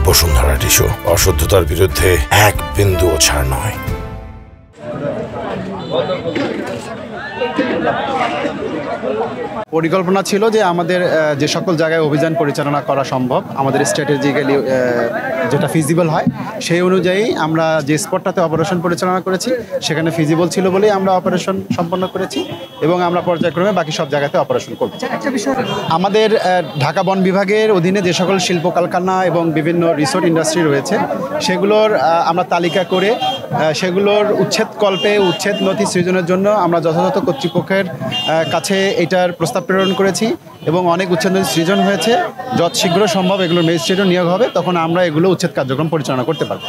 Bashundhara tissue, অশুদ্ধতার বিরুদ্ধে এক বিন্দুও ছাড় নয়। পরিকল্পনা ছিল যে আমাদের যে সকল জায়গায় অভিযান পরিচালনা করা সম্ভব, আমাদের স্ট্র্যাটেজিক্যালি যেটা ফিজিবল হয় সেই অনুযায়ী আমরা যে স্পটটাতে অপারেশন পরিচালনা করেছি সেখানে ফিজিবল ছিল বলেই আমরা অপারেশন সম্পন্ন করেছি এবং আমরা পর্যায়ক্রমে বাকি সব জায়গাতে অপারেশন করব। আমাদের ঢাকা বন বিভাগের অধীনে যে সকল শিল্প কারখানা এবং বিভিন্ন রিসোর্ট ইন্ডাস্ট্রি রয়েছে সেগুলোর আমরা তালিকা করে সেগুলোর উচ্ছেদকল্পে উচ্ছেদ নথি সৃজনের জন্য আমরা যথাযথ কর্তৃপক্ষের কাছে এটার প্রস্তাব প্রেরণ করেছি এবং অনেক উচ্ছেদ নথি সৃজন হয়েছে। যত শীঘ্র সম্ভব এগুলোর ম্যাজিস্ট্রেটও নিয়োগ হবে, তখন আমরা এগুলো উচ্ছেদ কার্যক্রম পরিচালনা করতে পারব।